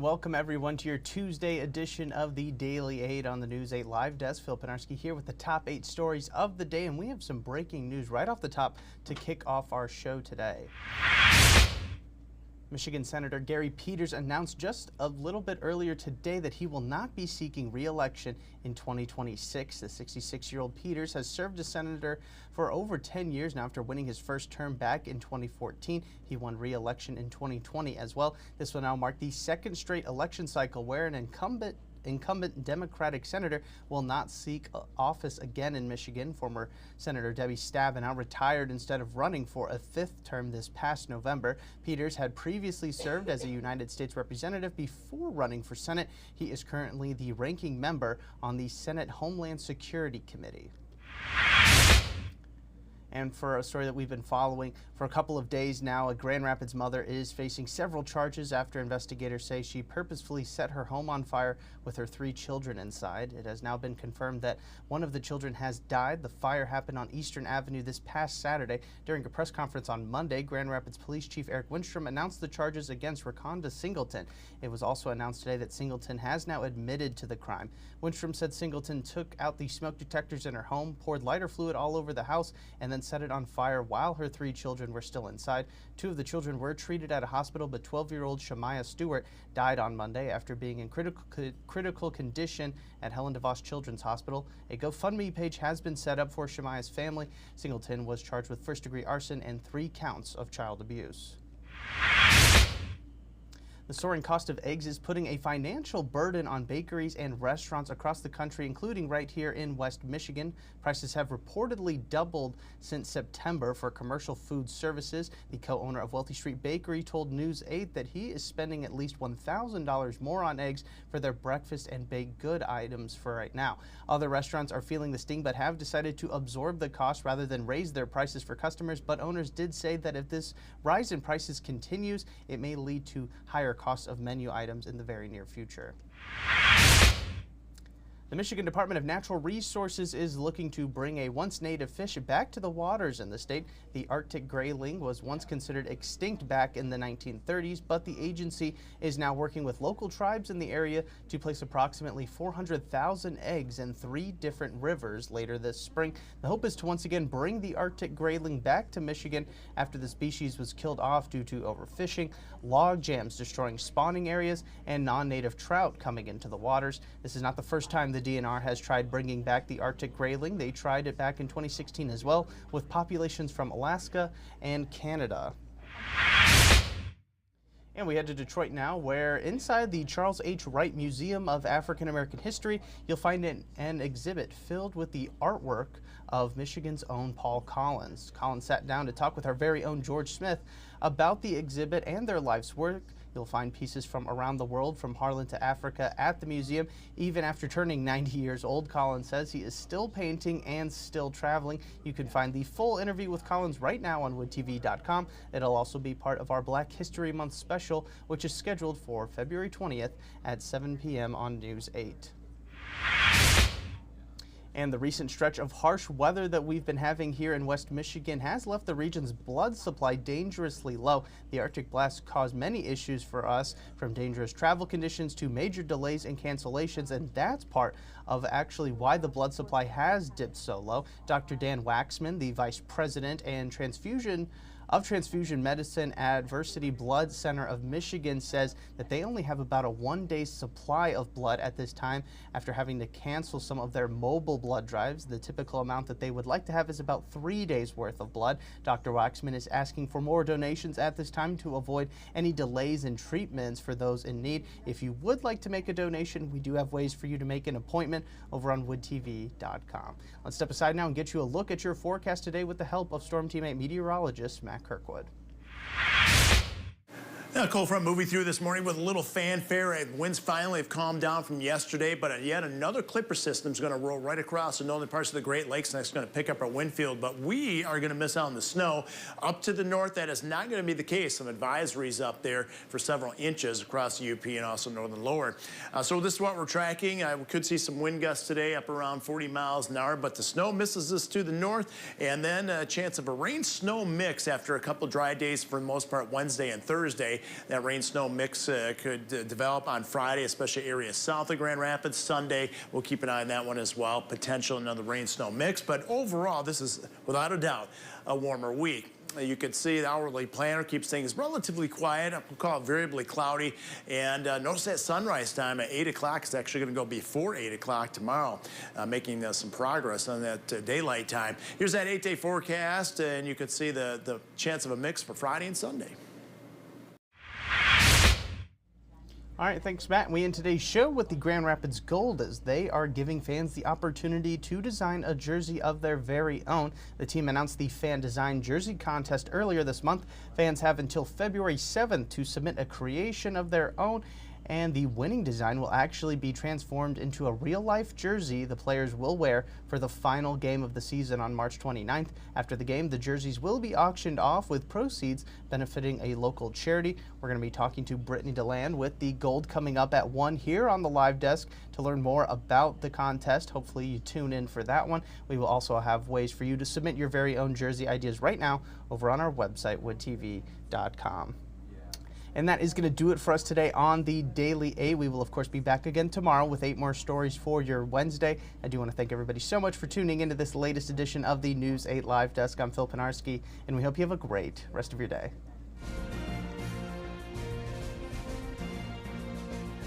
welcome everyone to your Tuesday edition of the Daily 8 on the News 8 Live Desk. Phil Penarski here with the top 8 stories of the day, and we have some breaking news right off the top to kick off our show today. Michigan Senator Gary Peters announced just a little bit earlier today that he will not be seeking re-election in 2026. The 66-year-old Peters has served as senator for over 10 years now after winning his first term back in 2014. He won re-election in 2020 as well. This will now mark the second straight election cycle where an incumbent Democratic senator will not seek office again in Michigan. Former Senator Debbie Stabenow retired instead of running for a fifth term this past November. Peters had previously served as a United States representative before running for Senate. He is currently the ranking member on the Senate Homeland Security Committee. And for a story that we've been following for a couple of days now, a Grand Rapids mother is facing several charges after investigators say she purposefully set her home on fire with her 3 children inside. It has now been confirmed that one of the children has died. The fire happened on Eastern Avenue this past Saturday. During a press conference on Monday, Grand Rapids Police Chief Eric Winstrom announced the charges against Raconda Singleton. It was also announced today that Singleton has now admitted to the crime. Winstrom said Singleton took out the smoke detectors in her home, poured lighter fluid all over the house, and then set it on fire while her 3 children were still inside. 2 of the children were treated at a hospital, but 12-year-old Shamaya Stewart died on Monday after being in critical condition at Helen DeVos Children's Hospital. A GoFundMe page has been set up for Shamaya's family. Singleton was charged with first-degree arson and 3 counts of child abuse. The soaring cost of eggs is putting a financial burden on bakeries and restaurants across the country, including right here in West Michigan. Prices have reportedly doubled since September for commercial food services. The co-owner of Wealthy Street Bakery told News 8 that he is spending at least $1,000 more on eggs for their breakfast and baked good items for right now. Other restaurants are feeling the sting but have decided to absorb the cost rather than raise their prices for customers. But owners did say that if this rise in prices continues, it may lead to higher costs of menu items in the very near future. The Michigan Department of Natural Resources is looking to bring a once native fish back to the waters in the state. The Arctic grayling was once considered extinct back in the 1930s, but the agency is now working with local tribes in the area to place approximately 400,000 eggs in 3 different rivers later this spring. The hope is to once again bring the Arctic grayling back to Michigan after the species was killed off due to overfishing, log jams destroying spawning areas, and non-native trout coming into the waters. This is not the first time the DNR has tried bringing back the Arctic grayling. They tried it back in 2016 as well, with populations from Alaska and Canada. And we head to Detroit now, where inside the Charles H. Wright Museum of African American History, you'll find an exhibit filled with the artwork of Michigan's own Paul Collins. Collins sat down to talk with our very own George Smith about the exhibit and their life's work. You'll find pieces from around the world, from Harlan to Africa, at the museum. Even after turning 90 years old, Collins says he is still painting and still traveling. You can find the full interview with Collins right now on woodtv.com. It'll also be part of our Black History Month special, which is scheduled for February 20th at 7 p.m. on News 8. And the recent stretch of harsh weather that we've been having here in West Michigan has left the region's blood supply dangerously low. The Arctic blast caused many issues for us, from dangerous travel conditions to major delays and cancellations, and that's part of actually why the blood supply has dipped so low. Dr. Dan Waxman, the Vice President and Transfusion Medicine at Versity Blood Center of Michigan, says that they only have about a 1-day supply of blood at this time after having to cancel some of their mobile blood drives. The typical amount that they would like to have is about 3 days worth of blood. Dr. Waxman is asking for more donations at this time to avoid any delays in treatments for those in need. If you would like to make a donation, we do have ways for you to make an appointment over on woodtv.com. Let's step aside now and get you a look at your forecast today with the help of Storm Team 8 meteorologist Matt Kirkwood. A cold front moving through this morning with a little fanfare. Winds finally have calmed down from yesterday, but yet another clipper system is going to roll right across the northern parts of the Great Lakes, and that's going to pick up our wind field. But we are going to miss out on the snow. Up to the north, that is not going to be the case. Some advisories up there for several inches across the UP and also northern lower. So this is what we're tracking. We could see some wind gusts today up around 40 miles an hour, but the snow misses us to the north, and then a chance of a rain-snow mix after a couple dry days for the most part Wednesday and Thursday. That rain-snow mix could develop on Friday, especially areas south of Grand Rapids. Sunday, we'll keep an eye on that one as well. Potential another rain-snow mix, but overall, this is without a doubt a warmer week. You can see the hourly planner keeps things relatively quiet. We'll call it variably cloudy. And notice that sunrise time at 8 o'clock is actually going to go before 8 o'clock tomorrow, making some progress on that daylight time. Here's that 8-day forecast, and you can see the chance of a mix for Friday and Sunday. All right, thanks, Matt. We end today's show with the Grand Rapids Gold as they are giving fans the opportunity to design a jersey of their very own. The team announced the fan design jersey contest earlier this month. Fans have until February 7th to submit a creation of their own, and the winning design will actually be transformed into a real-life jersey the players will wear for the final game of the season on March 29th. After the game, the jerseys will be auctioned off with proceeds benefiting a local charity. We're going to be talking to Brittany DeLand with the Gold coming up at 1 here on the live desk to learn more about the contest. Hopefully you tune in for that one. We will also have ways for you to submit your very own jersey ideas right now over on our website, woodtv.com. And that is going to do it for us today on the Daily 8. We will, of course, be back again tomorrow with 8 more stories for your Wednesday. I do want to thank everybody so much for tuning into this latest edition of the News 8 Live Desk. I'm Phil Pinarski, and we hope you have a great rest of your day.